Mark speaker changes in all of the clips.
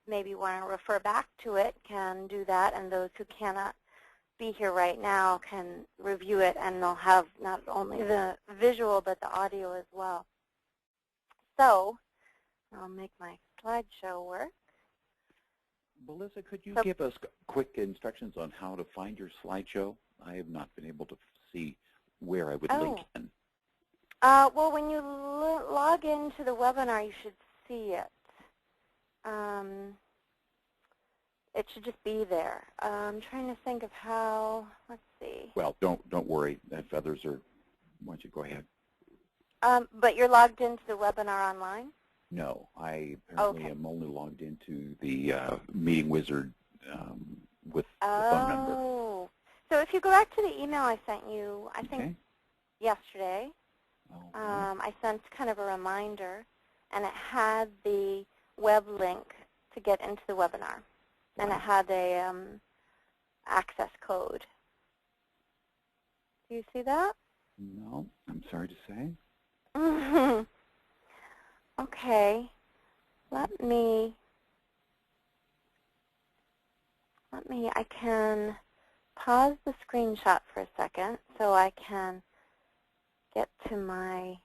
Speaker 1: maybe want to refer back to it can do that, and those who cannot be here right now can review it, and they'll have not only the visual but the audio as well. So I'll make my slideshow work.
Speaker 2: Melissa, could you give us quick instructions on how to find your slideshow? I have not been able to see where I would link in.
Speaker 1: Well, when you log into the webinar, you should see it. It should just be there. I'm trying to think of how. Let's see.
Speaker 2: Well, don't worry. If others are, why don't you go ahead?
Speaker 1: But you're logged into the webinar online?
Speaker 2: No, I apparently am only logged into the meeting wizard with the phone number.
Speaker 1: Oh. So if you go back to the email I sent you, I think yesterday, I sent kind of a reminder, and it had the web link to get into the webinar, and it had a access code. Do you see that?
Speaker 2: No, I'm sorry to say.
Speaker 1: Okay, I can pause the screenshot for a second so I can get to my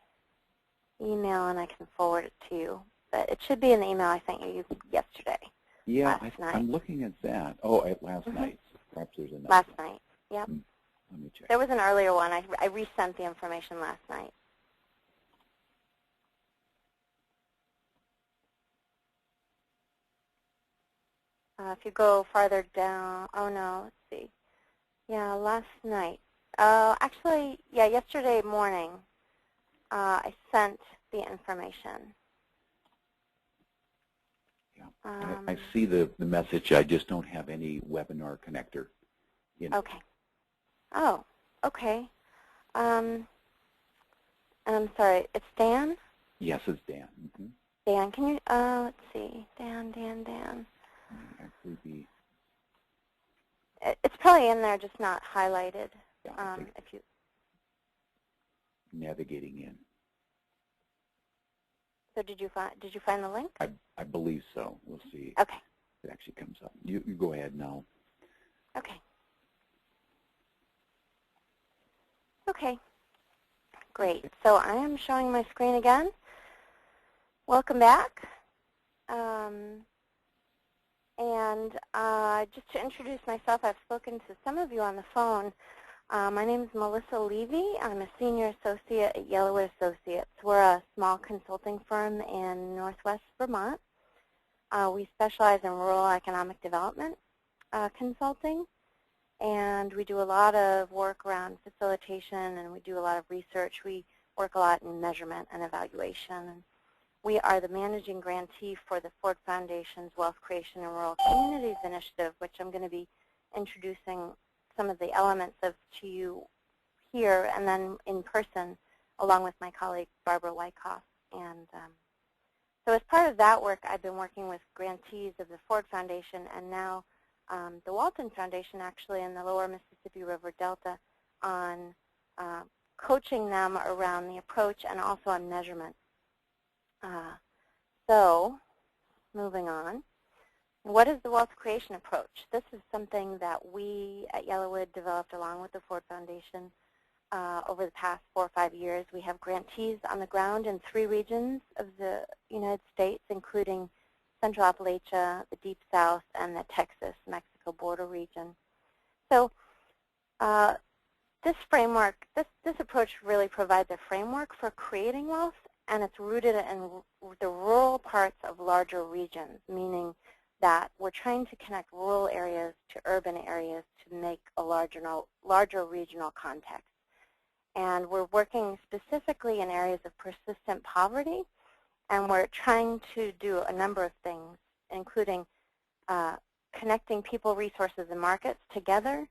Speaker 1: email and I can forward it to you. But it should be in the email I sent you yesterday.
Speaker 2: Yeah,
Speaker 1: last night.
Speaker 2: I'm looking at that. Oh, last night. Perhaps there's another.
Speaker 1: Last night, yep.
Speaker 2: Let me check.
Speaker 1: There was an earlier one. I resent the information last night. If you go farther down, oh no, let's see. Yeah, last night. Actually, yeah, yesterday morning, I sent the information.
Speaker 2: Yeah, I see the message. I just don't have any webinar connector.
Speaker 1: Okay. Oh, okay. And I'm sorry, it's Dan?
Speaker 2: Yes, it's Dan.
Speaker 1: Dan, can you, let's see, Dan.
Speaker 2: Actually be.
Speaker 1: It's probably in there, just not highlighted.
Speaker 2: Yeah,
Speaker 1: if you
Speaker 2: navigating in.
Speaker 1: So did you find the link?
Speaker 2: I believe so. We'll see.
Speaker 1: Okay.
Speaker 2: If it actually comes up. You go ahead now.
Speaker 1: Okay. Okay. Great. So I am showing my screen again. Welcome back. And just to introduce myself, I've spoken to some of you on the phone. My name is Melissa Levy. I'm a senior associate at Yellowwood Associates. We're a small consulting firm in Northwest Vermont. We specialize in rural economic development consulting, and we do a lot of work around facilitation, and we do a lot of research. We work a lot in measurement and evaluation. We are the managing grantee for the Ford Foundation's Wealth Creation in Rural Communities Initiative, which I'm going to be introducing some of the elements of to you here and then in person, along with my colleague Barbara Wyckoff. And so as part of that work, I've been working with grantees of the Ford Foundation and now the Walton Foundation, actually, in the lower Mississippi River Delta on coaching them around the approach and also on measurement. So moving on. What is the wealth creation approach? This is something that we at Yellowwood developed along with the Ford Foundation over the past 4 or 5 years. We have grantees on the ground in 3 regions of the United States, including Central Appalachia, the Deep South, and the Texas-Mexico border region. So this framework, this approach really provides a framework for creating wealth, and it's rooted in the rural parts of larger regions, meaning that we're trying to connect rural areas to urban areas to make a larger regional context. And we're working specifically in areas of persistent poverty, and we're trying to do a number of things, including connecting people, resources, and markets together,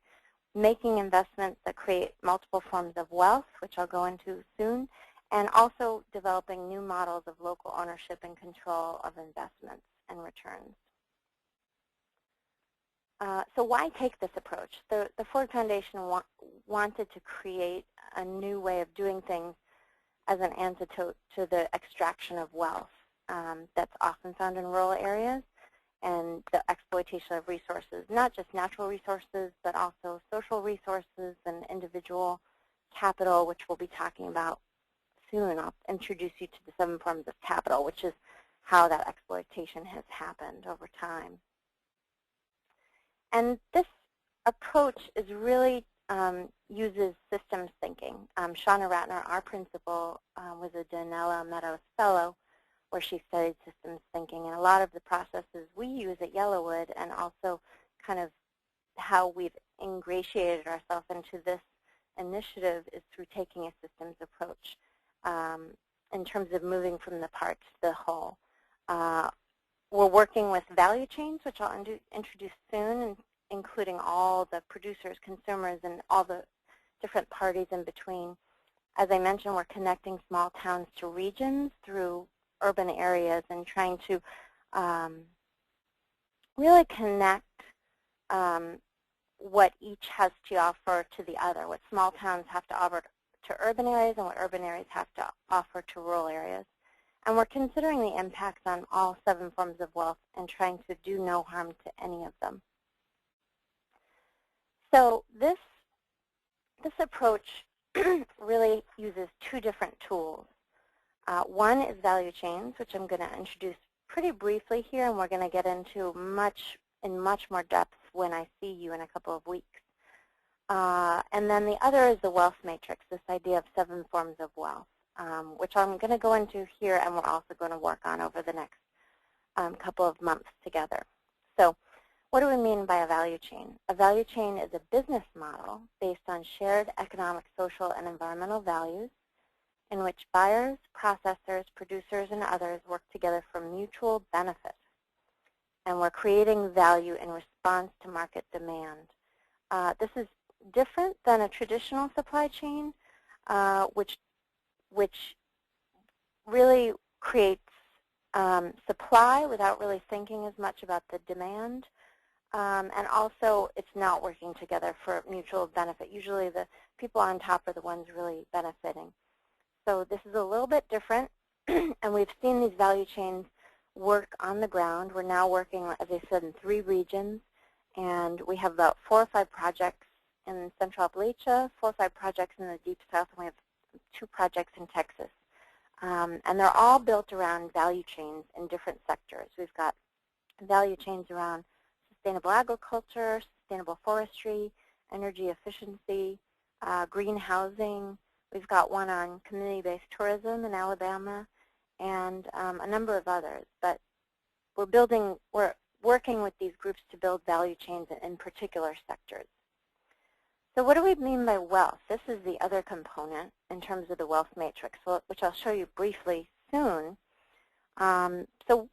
Speaker 1: making investments that create multiple forms of wealth, which I'll go into soon, and also developing new models of local ownership and control of investments and returns. So why take this approach? The Ford Foundation wanted to create a new way of doing things as an antidote to the extraction of wealth that's often found in rural areas. and the exploitation of resources, not just natural resources, but also social resources and individual capital, which we'll be talking about soon. I'll introduce you to the 7 forms of capital, which is how that exploitation has happened over time. And this approach is really uses systems thinking. Shauna Ratner, our principal, was a Donella Meadows Fellow, where she studied systems thinking. And a lot of the processes we use at Yellowwood, and also kind of how we've ingratiated ourselves into this initiative, is through taking a systems approach in terms of moving from the part to the whole. We're working with value chains, which I'll introduce soon, and including all the producers, consumers, and all the different parties in between. As I mentioned, we're connecting small towns to regions through urban areas and trying to really connect what each has to offer to the other, what small towns have to offer to urban areas and what urban areas have to offer to rural areas. And we're considering the impacts on all 7 forms of wealth and trying to do no harm to any of them. So this approach really uses 2 different tools. One is value chains, which I'm going to introduce pretty briefly here, and we're going to get into in much more depth when I see you in a couple of weeks. And then the other is the wealth matrix, this idea of 7 forms of wealth, which I'm going to go into here, and we're also going to work on over the next couple of months together. So what do we mean by a value chain? A value chain is a business model based on shared economic, social, and environmental values in which buyers, processors, producers, and others work together for mutual benefit. And we're creating value in response to market demand. This is different than a traditional supply chain, which really creates supply without really thinking as much about the demand. And also, it's not working together for mutual benefit. Usually the people on top are the ones really benefiting. So this is a little bit different, and we've seen these value chains work on the ground. We're now working, as I said, in 3 regions, and we have about 4 or 5 projects in Central Appalachia, 4 or 5 projects in the Deep South, and we have 2 projects in Texas. And they're all built around value chains in different sectors. We've got value chains around sustainable agriculture, sustainable forestry, energy efficiency, green housing. We've got one on community-based tourism in Alabama, and a number of others. But we're working with these groups to build value chains in particular sectors. So what do we mean by wealth? This is the other component in terms of the wealth matrix, which I'll show you briefly soon. So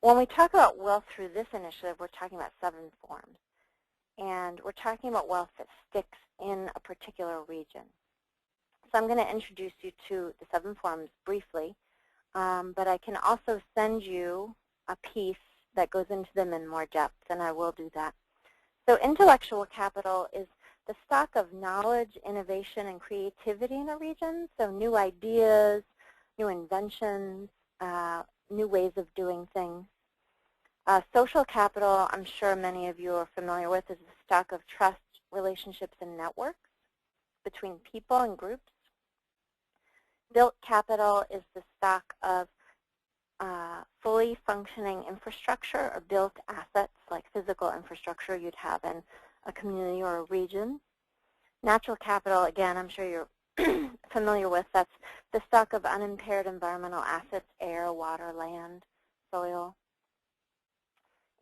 Speaker 1: when we talk about wealth through this initiative, we're talking about 7 forms. And we're talking about wealth that sticks in a particular region. So I'm going to introduce you to the 7 forms briefly, but I can also send you a piece that goes into them in more depth, and I will do that. So intellectual capital is the stock of knowledge, innovation, and creativity in a region, so new ideas, new inventions, new ways of doing things. Social capital, I'm sure many of you are familiar with, is the stock of trust, relationships, and networks between people and groups. Built capital is the stock of fully functioning infrastructure or built assets like physical infrastructure you'd have in a community or a region. Natural capital, again, I'm sure you're familiar with, that's the stock of unimpaired environmental assets, air, water, land, soil.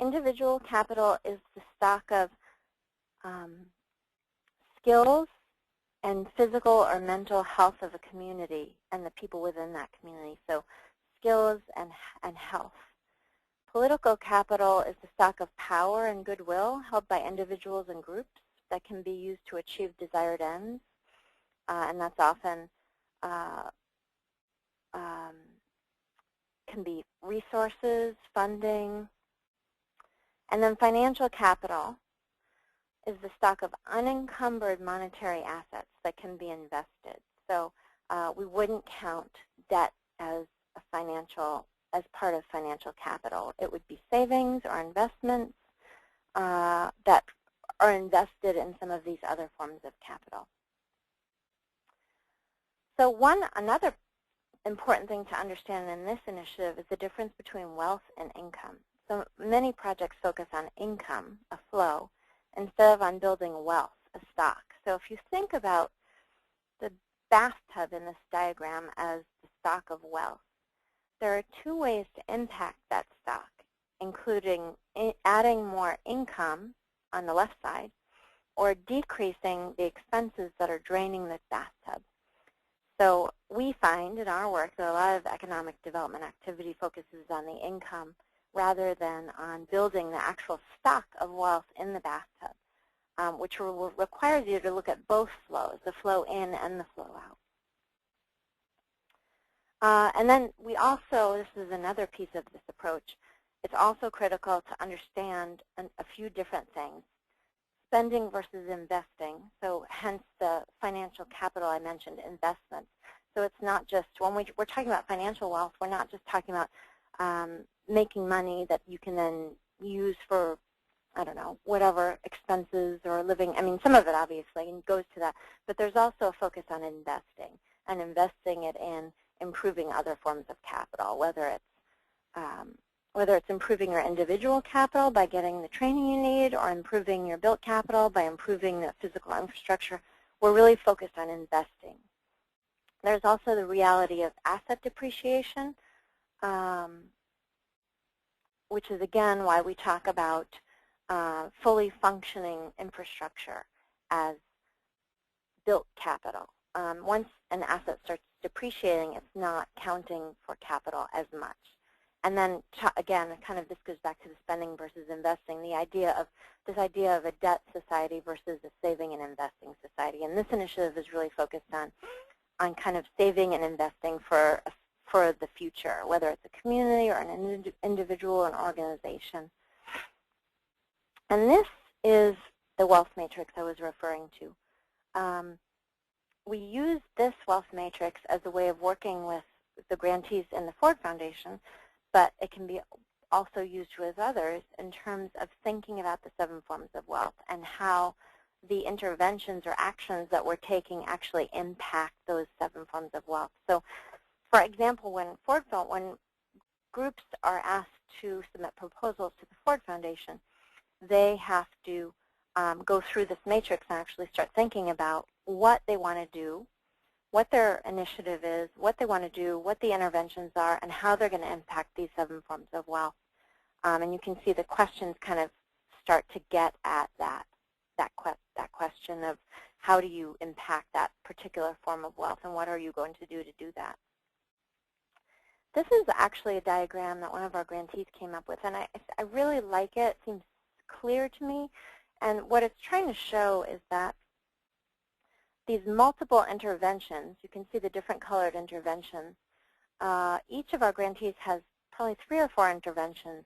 Speaker 1: Individual capital is the stock of skills and physical or mental health of a community and the people within that community, so skills and health. Political capital is the stock of power and goodwill held by individuals and groups that can be used to achieve desired ends, and that's often can be resources, funding. And then financial capital is the stock of unencumbered monetary assets that can be invested. So we wouldn't count debt as a financial as part of financial capital. It would be savings or investments that are invested in some of these other forms of capital. So another important thing to understand in this initiative is the difference between wealth and income. So many projects focus on income, a flow, instead of on building wealth, a stock. So if you think about the bathtub in this diagram as the stock of wealth, there are two ways to impact that stock, including adding more income on the left side or decreasing the expenses that are draining the bathtub. So we find in our work that a lot of economic development activity focuses on the income rather than on building the actual stock of wealth in the bathtub, which requires you to look at both flows, the flow in and the flow out. And then we also, this is another piece of this approach, it's also critical to understand a few different things. Spending versus investing, so hence the financial capital I mentioned, investments. So it's not just, when we're talking about financial wealth, we're not just talking about making money that you can then use for, I don't know, whatever expenses or living. I mean, some of it obviously goes to that, but there's also a focus on investing and investing it in improving other forms of capital, whether it's improving your individual capital by getting the training you need or improving your built capital by improving the physical infrastructure. We're really focused on investing. There's also the reality of asset depreciation, which is, again, why we talk about fully functioning infrastructure as built capital. Once an asset starts depreciating, it's not counting for capital as much. And then, again, this goes back to the spending versus investing, the idea of a debt society versus a saving and investing society. And this initiative is really focused on kind of saving and investing for the future, whether it's a community or an individual or an organization. And this is the wealth matrix I was referring to. We use this wealth matrix as a way of working with the grantees in the Ford Foundation, but it can be also used with others in terms of thinking about the 7 forms of wealth and how the interventions or actions that we're taking actually impact those 7 forms of wealth. So, for example, when groups are asked to submit proposals to the Ford Foundation, they have to go through this matrix and actually start thinking about what they want to do, what their initiative is, what they want to do, what the interventions are, and how they're going to impact these 7 forms of wealth. And you can see the questions kind of start to get at that question of how do you impact that particular form of wealth and what are you going to do that. This is actually a diagram that one of our grantees came up with, and I really like it. It seems clear to me. And what it's trying to show is that these multiple interventions, you can see the different colored interventions, each of our grantees has probably 3 or 4 interventions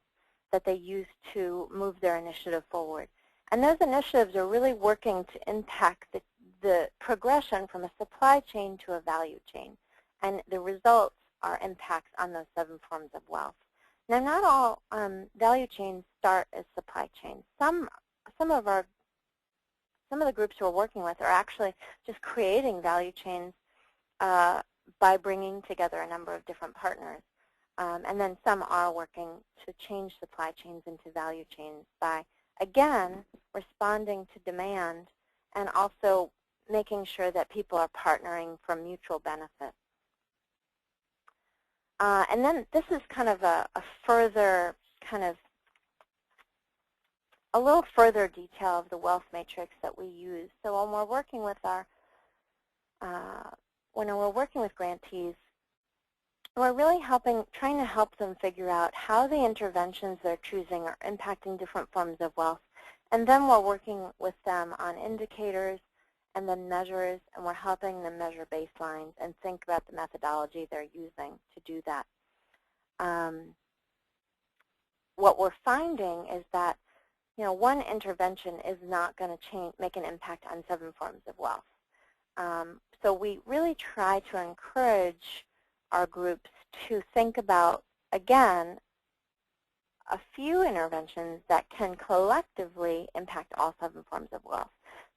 Speaker 1: that they use to move their initiative forward. And those initiatives are really working to impact the progression from a supply chain to a value chain. And the results are impacts on those 7 forms of wealth. Now, not all value chains start as supply chains. Some of the groups we're working with are actually just creating value chains by bringing together a number of different partners. And then some are working to change supply chains into value chains by, again, responding to demand and also making sure that people are partnering for mutual benefit. And then this is kind of a further a little further detail of the wealth matrix that we use. So when we're working with grantees, we're really trying to help them figure out how the interventions they're choosing are impacting different forms of wealth. And then we're working with them on indicators and then measures, and we're helping them measure baselines and think about the methodology they're using to do that. What we're finding is that one intervention is not going to make an impact on 7 forms of wealth. So we really try to encourage our groups to think about again, a few interventions that can collectively impact all 7 forms of wealth.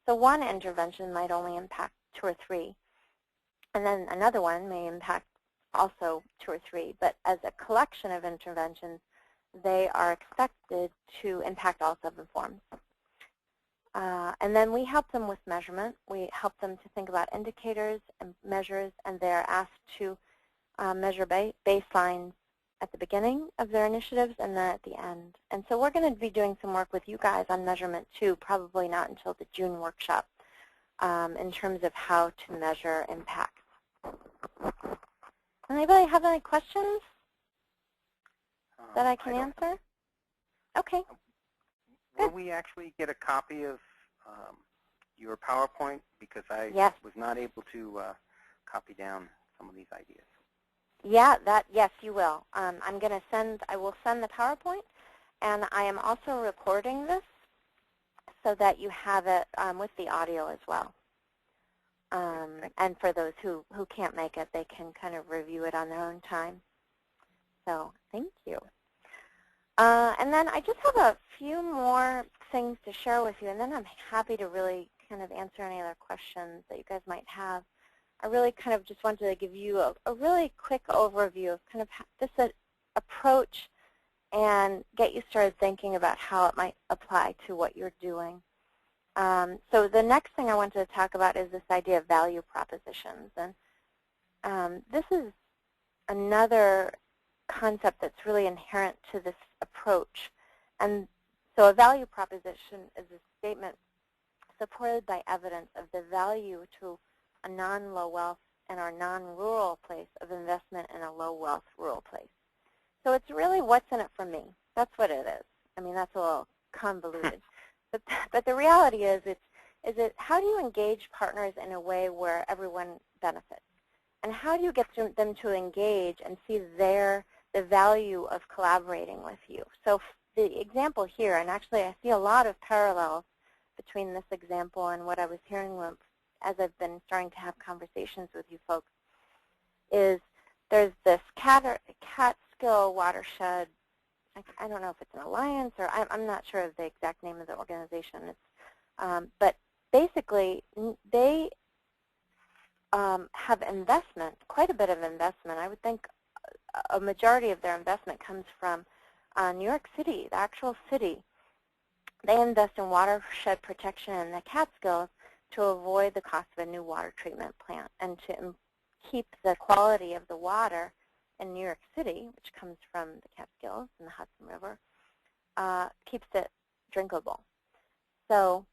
Speaker 1: So one intervention might only impact 2 or 3, and then another one may impact also 2 or 3. But as a collection of interventions, they are expected to impact all 7 forms. And then we help them with measurement. We help them to think about indicators and measures, and they're asked to measure baselines at the beginning of their initiatives and then at the end. And so we're going to be doing some work with you guys on measurement too, probably not until the June workshop, in terms of how to measure impacts. Anybody have any questions that I can answer? Okay.
Speaker 3: Will we actually get a copy of your PowerPoint? Because I was not able to copy down some of these ideas.
Speaker 1: Yeah, yes, you will. I will send the PowerPoint, and I am also recording this so that you have it with the audio as well. And for those who can't make it, they can kind of review it on their own time. So thank you. And then I just have a few more things to share with you, and then I'm happy to really kind of answer any other questions that you guys might have. I really kind of just wanted to give you a really quick overview of kind of this approach and get you started thinking about how it might apply to what you're doing. So the next thing I wanted to talk about is this idea of value propositions. And this is another concept that's really inherent to this approach. And so a value proposition is a statement supported by evidence of the value to a non-low wealth and our non-rural place of investment in a low wealth rural place. So it's really what's in it for me. That's what it is. I mean, that's a little convoluted. But the reality is, how do you engage partners in a way where everyone benefits? And how do you get them to engage and see the value of collaborating with you? So the example here, and actually I see a lot of parallels between this example and what I was hearing as I've been starting to have conversations with you folks, is there's this Catskill watershed. I don't know if it's an alliance or I'm not sure of the exact name of the organization. But basically, they have investment, quite a bit of investment. I would think a majority of their investment comes from New York City, the actual city. They invest in watershed protection in the Catskills to avoid the cost of a new water treatment plant and to keep the quality of the water in New York City, which comes from the Catskills and the Hudson River, keeps it drinkable. So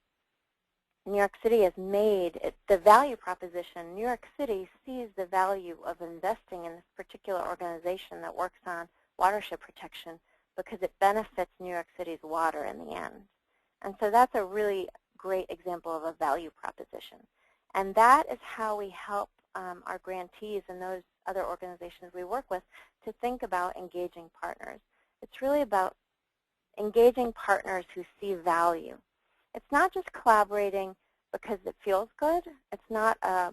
Speaker 1: New York City has made the value proposition. New York City sees the value of investing in this particular organization that works on watershed protection because it benefits New York City's water in the end. And so that's a really great example of a value proposition. And that is how we help our grantees and those other organizations we work with to think about engaging partners. It's really about engaging partners who see value. It's not just collaborating because it feels good. It's not a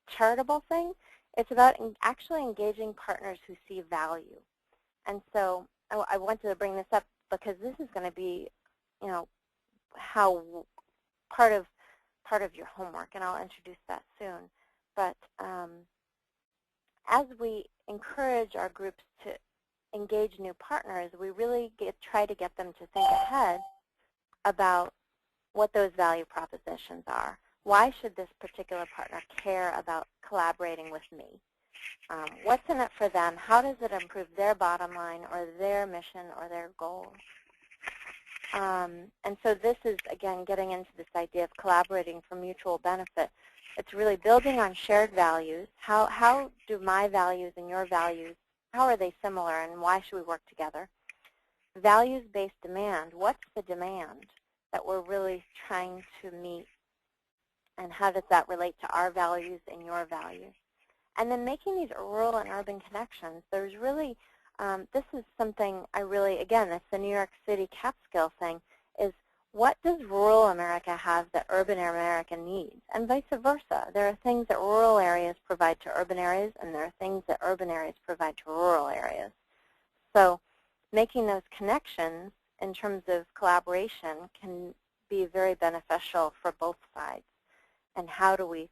Speaker 1: charitable thing. It's about actually engaging partners who see value. And so I wanted to bring this up because this is going to be, how part of your homework, and I'll introduce that soon. But as we encourage our groups to engage new partners, we really try to get them to think ahead about what those value propositions are. Why should this particular partner care about collaborating with me? What's in it for them? How does it improve their bottom line or their mission or their goals? And so this is, again, getting into this idea of collaborating for mutual benefit. It's really building on shared values. How do my values and your values, how are they similar and why should we work together? Values-based demand. What's the demand that we're really trying to meet, and how does that relate to our values and your values? And then making these rural and urban connections. There's really, this is something I really, again, it's the New York City Catskill thing, is what does rural America have that urban America needs, and vice versa. There are things that rural areas provide to urban areas, and there are things that urban areas provide to rural areas. So making those connections in terms of collaboration can be very beneficial for both sides. And how do we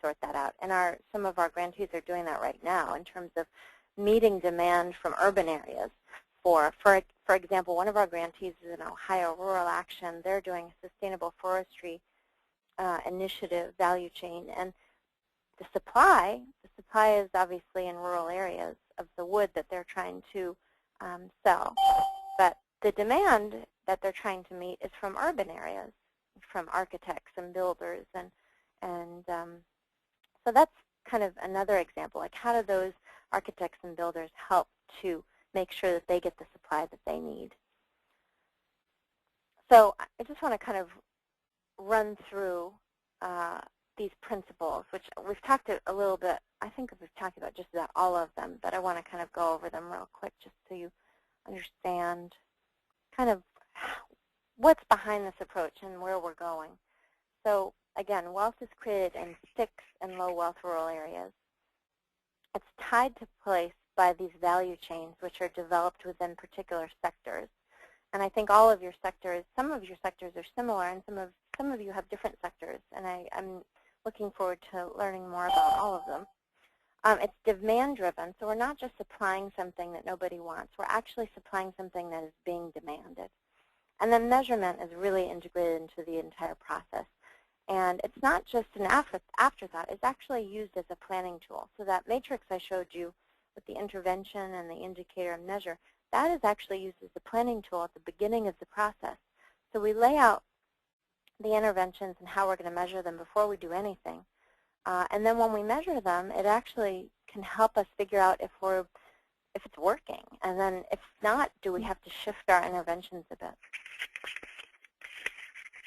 Speaker 1: sort that out? And some of our grantees are doing that right now in terms of meeting demand from urban areas. For example, one of our grantees is in Ohio Rural Action. They're doing a sustainable forestry initiative value chain, and the supply is obviously in rural areas of the wood that they're trying to sell, but the demand that they're trying to meet is from urban areas, from architects and builders, and so that's kind of another example. Like, how do those architects and builders help to make sure that they get the supply that they need? So I just want to kind of run through these principles, which we've talked a little bit. I think we've talked about just about all of them, but I want to kind of go over them real quick just so you understand kind of what's behind this approach and where we're going. So again, wealth is created in 6 and low wealth rural areas. It's tied to place by these value chains, which are developed within particular sectors. And I think all of your sectors, some of your sectors are similar, and some of you have different sectors. And I'm looking forward to learning more about all of them. It's demand-driven, so we're not just supplying something that nobody wants. We're actually supplying something that is being demanded. And then measurement is really integrated into the entire process. And it's not just an afterthought. It's actually used as a planning tool. So that matrix I showed you with the intervention and the indicator and measure, that is actually used as a planning tool at the beginning of the process. So we lay out the interventions and how we're going to measure them before we do anything. And then when we measure them, it actually can help us figure out if it's working. And then if not, do we have to shift our interventions a bit?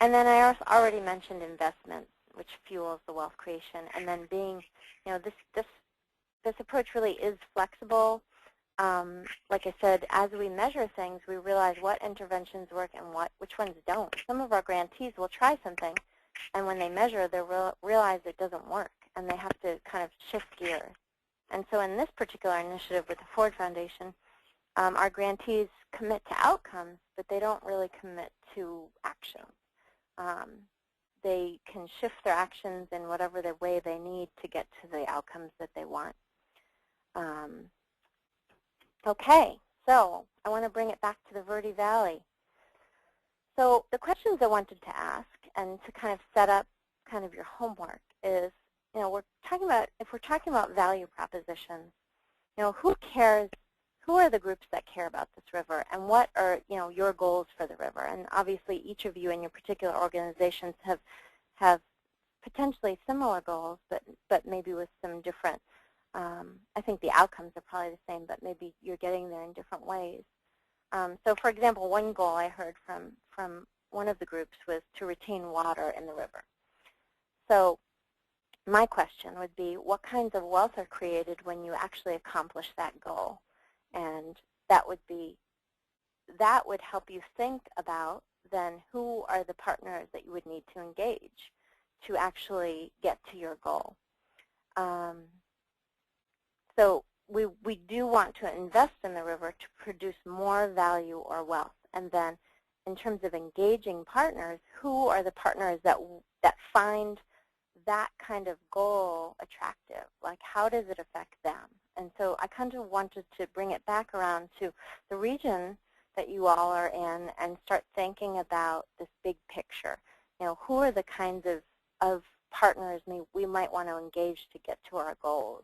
Speaker 1: And then I already mentioned investment, which fuels the wealth creation. And then being, this approach really is flexible. Like I said, as we measure things, we realize what interventions work and which ones don't. Some of our grantees will try something, and when they measure, they realize it doesn't work, and they have to kind of shift gears. And so in this particular initiative with the Ford Foundation, our grantees commit to outcomes, but they don't really commit to action. They can shift their actions in whatever the way they need to get to the outcomes that they want. Okay, so I want to bring it back to the Verde Valley. So the questions I wanted to ask, and to kind of set up kind of your homework, is, we're talking about, if we're talking about value propositions, who cares? Who are the groups that care about this river, and what are your goals for the river? And obviously, each of you in your particular organizations have potentially similar goals, but maybe with some different. I think the outcomes are probably the same, but maybe you're getting there in different ways. So, for example, one goal I heard from one of the groups was to retain water in the river. So my question would be, what kinds of wealth are created when you actually accomplish that goal? And that would help you think about then who are the partners that you would need to engage to actually get to your goal. So we do want to invest in the river to produce more value or wealth. And then in terms of engaging partners, who are the partners that find that kind of goal attractive? Like, how does it affect them? And so I kind of wanted to bring it back around to the region that you all are in and start thinking about this big picture. Who are the kinds of partners we might want to engage to get to our goals?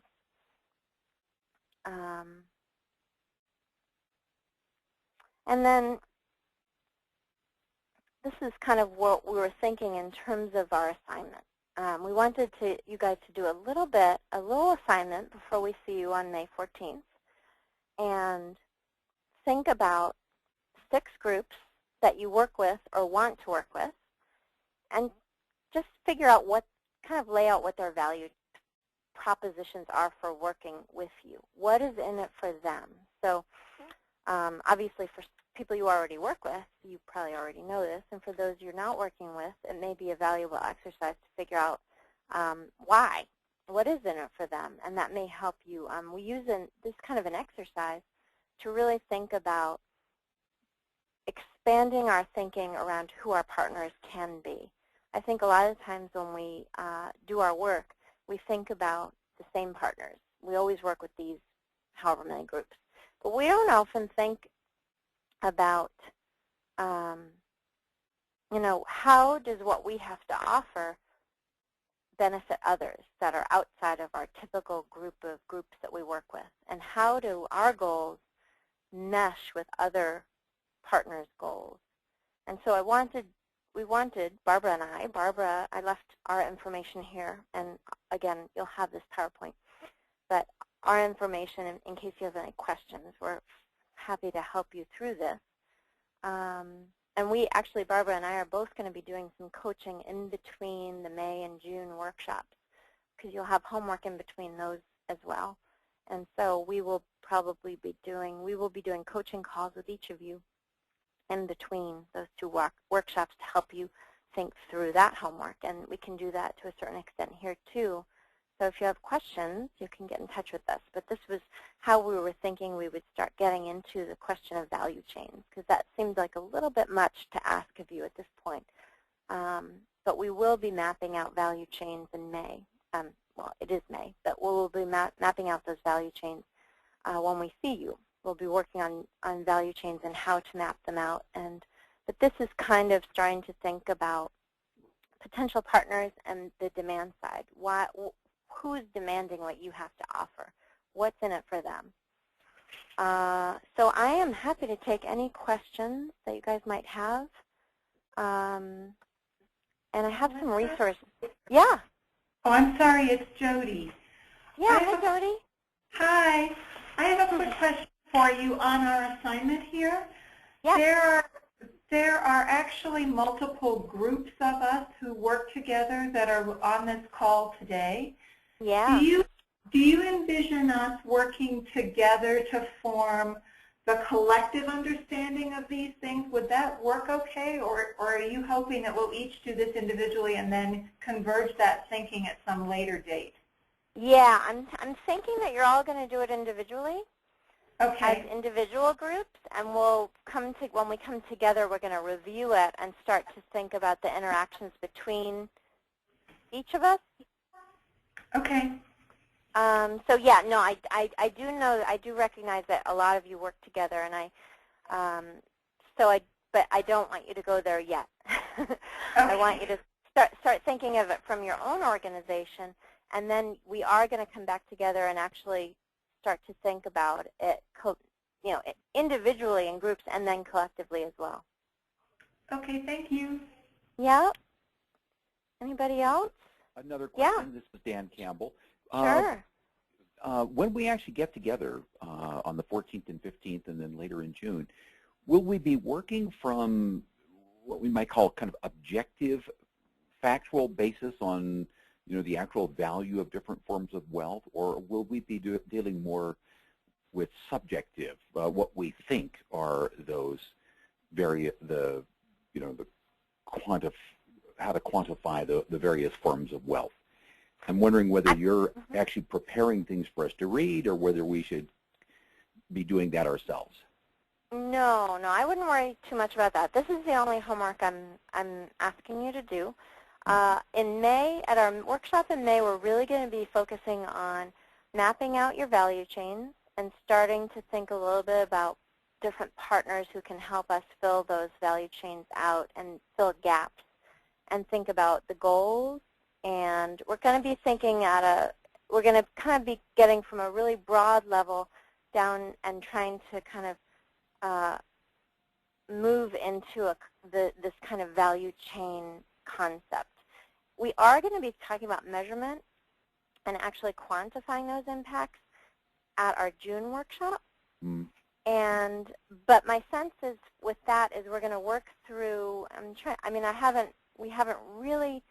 Speaker 1: And then this is kind of what we were thinking in terms of our assignment. We wanted you guys to do a little assignment before we see you on May 14th, and think about 6 groups that you work with or want to work with, and just figure out lay out what their value propositions are for working with you. What is in it for them? So obviously for people you already work with, you probably already know this, and for those you're not working with, it may be a valuable exercise to figure out why. What is in it for them? And that may help you. We use this kind of an exercise to really think about expanding our thinking around who our partners can be. I think a lot of times when we do our work, we think about the same partners. We always work with these however many groups. But we don't often think about, how does what we have to offer benefit others that are outside of our typical group of groups that we work with? And how do our goals mesh with other partners' goals? And so we wanted, Barbara and I left our information here, and again, you'll have this PowerPoint, but our information, in case you have any questions, we're happy to help you through this. And we actually, Barbara and I are both going to be doing some coaching in between the May and June workshops, because you'll have homework in between those as well. And so we will be doing coaching calls with each of you in between those two workshops to help you think through that homework. And we can do that to a certain extent here too. So if you have questions, you can get in touch with us. But this was how we were thinking we would start getting into the question of value chains, because that seemed like a little bit much to ask of you at this point. But we will be mapping out value chains in May. Well, it is May, but we'll be mapping out those value chains when we see you. We'll be working on value chains and how to map them out. But this is kind of starting to think about potential partners and the demand side. Who's demanding what you have to offer? What's in it for them? So I am happy to take any questions that you guys might have. And I have some resources. Yeah.
Speaker 4: Oh, I'm sorry, it's Jody.
Speaker 1: Yeah, hi, Jody.
Speaker 4: Hi. I have a quick question for you on our assignment here.
Speaker 1: Yes.
Speaker 4: There are actually multiple groups of us who work together that are on this call today.
Speaker 1: Yeah.
Speaker 4: Do you envision us working together to form the collective understanding of these things? Would that work okay, or are you hoping that we'll each do this individually and then converge that thinking at some later date?
Speaker 1: Yeah, I'm thinking that you're all going to do it individually.
Speaker 4: Okay.
Speaker 1: As individual groups, and when we come together, we're going to review it and start to think about the interactions between each of us.
Speaker 4: Okay.
Speaker 1: So yeah, no, I do recognize that a lot of you work together, and but I don't want you to go there yet. Okay. I want you to start thinking of it from your own organization, and then we are going to come back together and actually start to think about it, individually in groups and then collectively as well.
Speaker 4: Okay, thank you.
Speaker 1: Yeah. Anybody else?
Speaker 2: Another question.
Speaker 1: Yeah.
Speaker 2: This is Dan Campbell.
Speaker 1: Sure.
Speaker 2: When we actually get together on the 14th and 15th and then later in June, will we be working from what we might call kind of objective, factual basis on the actual value of different forms of wealth, or will we be dealing more with subjective, what we think are those how to quantify the various forms of wealth? I'm wondering whether you're actually preparing things for us to read, or whether we should be doing that ourselves.
Speaker 1: No, I wouldn't worry too much about that. This is the only homework I'm asking you to do. In May, at our workshop in May, we're really going to be focusing on mapping out your value chains and starting to think a little bit about different partners who can help us fill those value chains out and fill gaps, and think about the goals. And we're going to be thinking we're going to kind of be getting from a really broad level down and trying to kind of move into this kind of value chain concept. We are going to be talking about measurement and actually quantifying those impacts at our June workshop. But my sense is with that is we're going to work through. We haven't really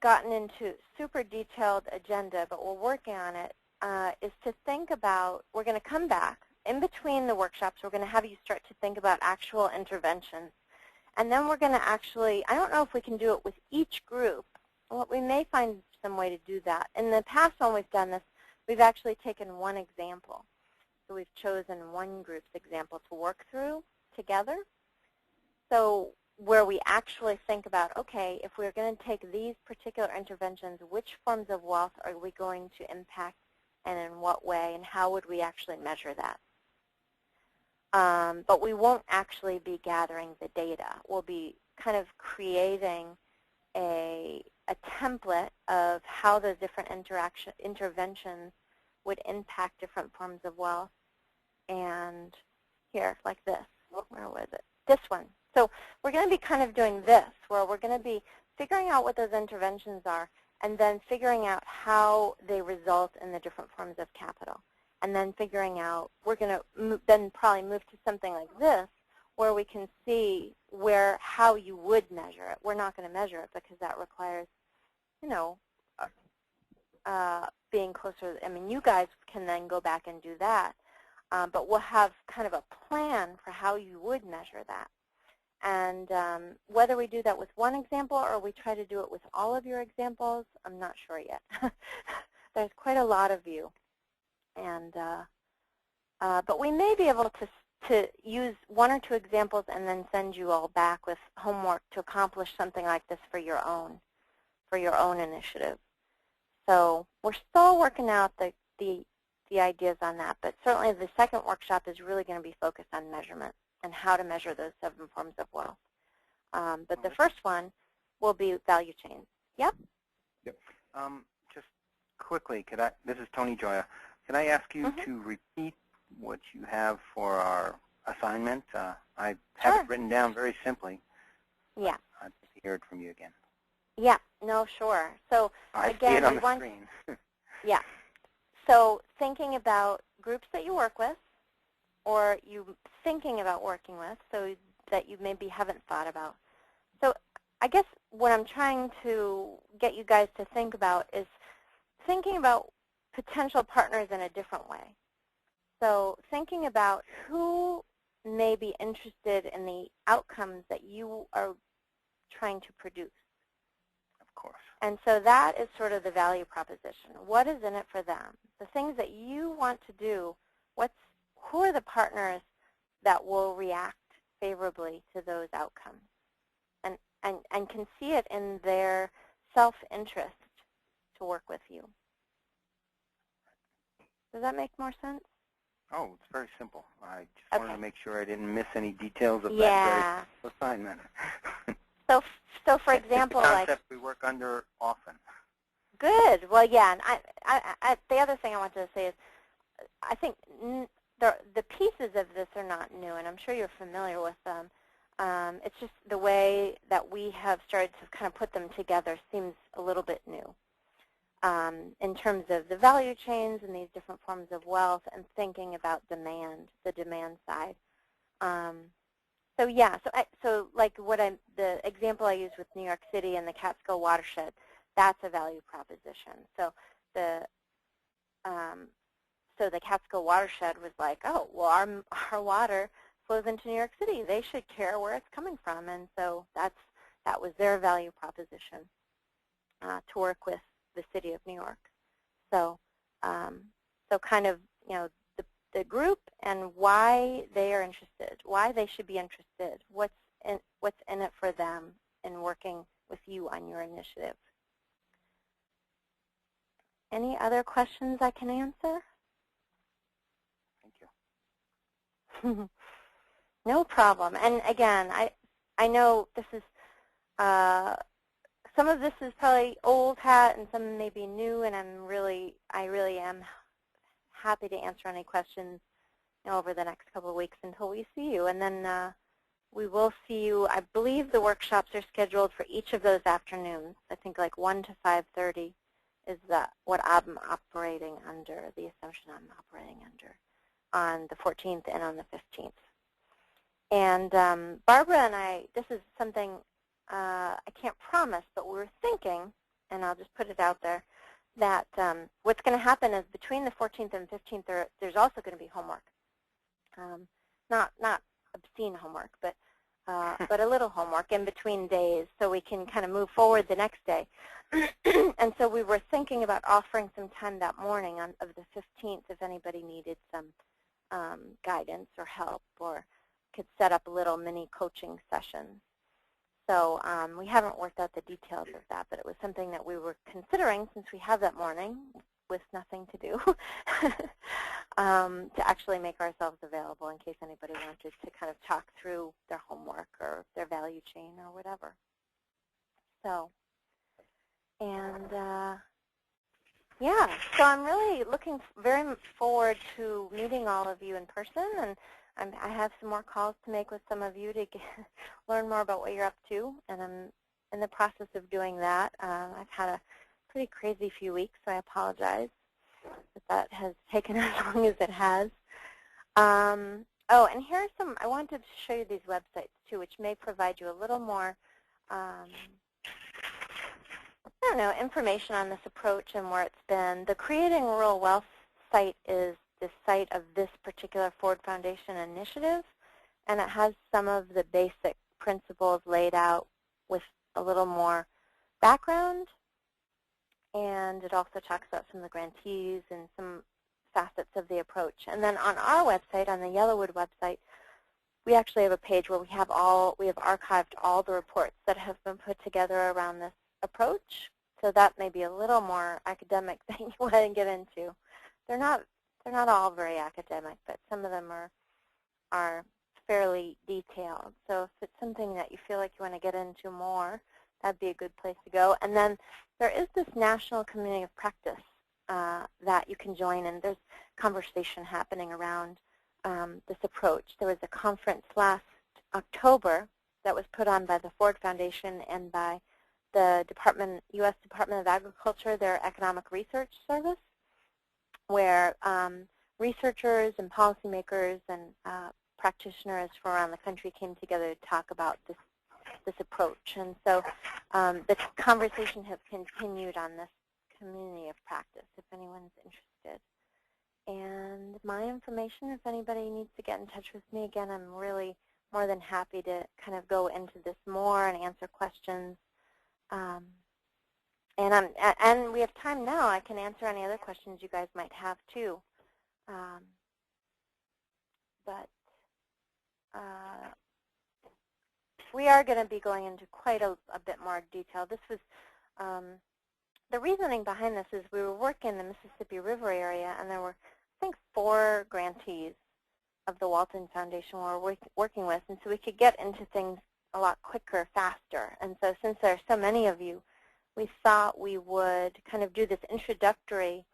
Speaker 1: gotten into super detailed agenda, but we're working on it. Is to think about. We're going to come back in between the workshops. We're going to have you start to think about actual interventions. And then we're going to actually, I don't know if we can do it with each group. Well, we may find some way to do that. In the past when we've done this, we've actually taken one example. So we've chosen one group's example to work through together. So where we actually think about, okay, if we're going to take these particular interventions, which forms of wealth are we going to impact and in what way, and how would we actually measure that? But we won't actually be gathering the data. We'll be kind of creating a template of how those different interventions would impact different forms of wealth. And here, like this. Where was it? This one. So we're going to be kind of doing this, where we're going to be figuring out what those interventions are and then figuring out how they result in the different forms of capital. And then figuring out, we're going to then probably move to something like this, where we can see how you would measure it. We're not going to measure it because that requires, you know, being closer. I mean, you guys can then go back and do that. But we'll have kind of a plan for how you would measure that. And whether we do that with one example or we try to do it with all of your examples, I'm not sure yet. There's quite a lot of you. And but we may be able to use one or two examples and then send you all back with homework to accomplish something like this for your own initiative. So we're still working out the ideas on that, but certainly the second workshop is really going to be focused on measurement and how to measure those 7 forms of wealth. But the first one will be value chains. Yep.
Speaker 3: Yep. Just quickly, this is Tony Joya. Can I ask you to repeat what you have for our assignment? I have it written down very simply.
Speaker 1: Yeah.
Speaker 3: I'd like to hear it from you again.
Speaker 1: Yeah. No, sure. So
Speaker 3: I
Speaker 1: again,
Speaker 3: see it on the screen.
Speaker 1: Yeah. So thinking about groups that you work with, or you thinking about working with, so that you maybe haven't thought about. So I guess what I'm trying to get you guys to think about is thinking about potential partners in a different way. So thinking about who may be interested in the outcomes that you are trying to produce.
Speaker 3: Of course.
Speaker 1: And so that is sort of the value proposition. What is in it for them? The things that you want to do, who are the partners that will react favorably to those outcomes and can see it in their self-interest to work with you? Does that make more sense?
Speaker 3: Oh, it's very simple. I just wanted to make sure I didn't miss any details of that very assignment.
Speaker 1: So for example,
Speaker 3: it's a concept we work under often.
Speaker 1: Good. Well, yeah. And the other thing I wanted to say is, I think the pieces of this are not new, and I'm sure you're familiar with them. It's just the way that we have started to kind of put them together seems a little bit new in terms of the value chains and these different forms of wealth and thinking about demand, the demand side. So yeah, so like the example I used with New York City and the Catskill watershed, that's a value proposition. So the Catskill watershed was like, oh, well, our water flows into New York City. They should care where it's coming from, and so that was their value proposition to work with the city of New York. So so kind of, you know, the group and why they are interested, why they should be interested, what's in it for them in working with you on your initiative. Any other questions I can answer?
Speaker 3: Thank you.
Speaker 1: No problem. And again, I know this is some of this is probably old hat and some may be new, and I really am happy to answer any questions, you know, over the next couple of weeks until we see you. And then we will see you. I believe the workshops are scheduled for each of those afternoons. I think like 1 to 5:30 is what I'm operating under, the assumption I'm operating under on the 14th and on the 15th. And Barbara and I, this is something I can't promise, but we were thinking, and I'll just put it out there, that what's going to happen is between the 14th and 15th, there's also going to be homework. Not obscene homework, but a little homework in between days so we can kind of move forward the next day. And so we were thinking about offering some time that morning of the 15th if anybody needed some guidance or help, or could set up little mini coaching sessions. So we haven't worked out the details of that, but it was something that we were considering since we have that morning with nothing to do to actually make ourselves available in case anybody wanted to kind of talk through their homework or their value chain or whatever. So, and yeah, so I'm really looking very forward to meeting all of you in person, and I have some more calls to make with some of you to learn more about what you're up to, and I'm in the process of doing that. I've had a pretty crazy few weeks, so I apologize that has taken as long as it has. Oh, and here are some, I wanted to show you these websites too, which may provide you a little more, I don't know, information on this approach and where it's been. The Creating Rural Wealth site is the site of this particular Ford Foundation initiative, and it has some of the basic principles laid out with a little more background, and it also talks about some of the grantees and some facets of the approach. And then on our website, on the Yellowwood website, we actually have a page where we have archived all the reports that have been put together around this approach. So that may be a little more academic than you want to get into. They're not all very academic, but some of them are fairly detailed. So if it's something that you feel like you want to get into more, that'd be a good place to go. And then there is this national community of practice that you can join, and there's conversation happening around this approach. There was a conference last October that was put on by the Ford Foundation and by the U.S. Department of Agriculture, their Economic Research Service, where researchers and policymakers and practitioners from around the country came together to talk about this approach. And so the conversation has continued on this community of practice, if anyone's interested. And my information, if anybody needs to get in touch with me, again, I'm really more than happy to kind of go into this more and answer questions. And we have time now. I can answer any other questions you guys might have too. We are going to be going into quite a bit more detail. This was the reasoning behind this is we were working in the Mississippi River area, and there were, I think, 4 grantees of the Walton Foundation we were working with, and so we could get into things a lot quicker, faster. And so since there are so many of you, we thought we would kind of do this introductory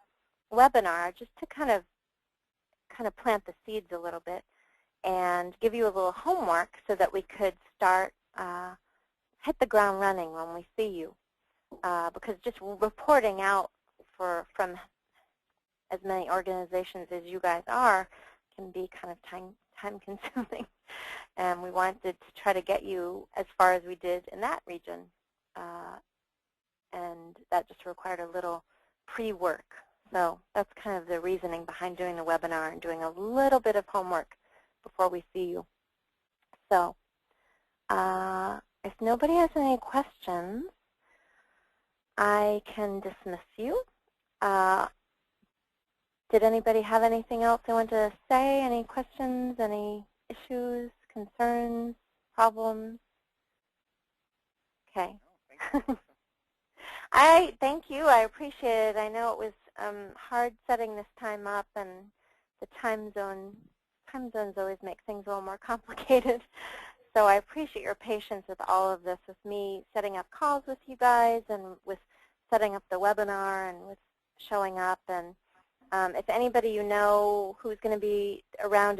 Speaker 1: webinar just to kind of plant the seeds a little bit and give you a little homework so that we could start, hit the ground running when we see you. Because just reporting out from as many organizations as you guys are can be kind of time consuming. And we wanted to try to get you as far as we did in that region. And that just required a little pre-work. So that's kind of the reasoning behind doing the webinar and doing a little bit of homework before we see you. So if nobody has any questions, I can dismiss you. Did anybody have anything else they want to say? Any questions, any issues, concerns, problems? Okay. I thank you. I appreciate it. I know it was hard setting this time up, and the time zones always make things a little more complicated. So I appreciate your patience with all of this, with me setting up calls with you guys and with setting up the webinar and with showing up. And if anybody you know who's going to be around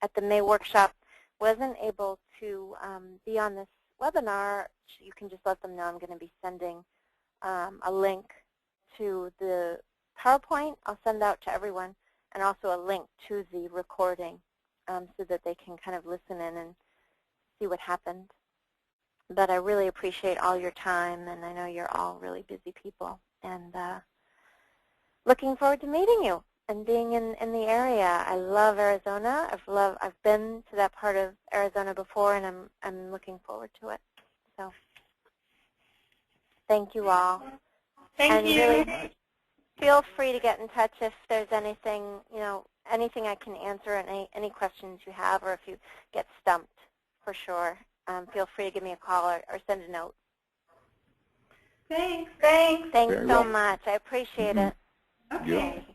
Speaker 1: at the May workshop wasn't able to be on this webinar, you can just let them know I'm going to be sending a link to the PowerPoint I'll send out to everyone, and also a link to the recording so that they can kind of listen in and see what happened. But I really appreciate all your time, and I know you're all really busy people. And looking forward to meeting you and being in the area. I love Arizona. I've been to that part of Arizona before, and I'm looking forward to it. So thank you all.
Speaker 4: Thank you.
Speaker 1: Really feel free to get in touch if there's anything, anything I can answer, and any questions you have, or if you get stumped, for sure, feel free to give me a call or send a note.
Speaker 4: Thanks.
Speaker 1: Thanks
Speaker 2: Very
Speaker 1: so
Speaker 2: well.
Speaker 1: much. I appreciate it.
Speaker 4: Okay.
Speaker 2: Yeah.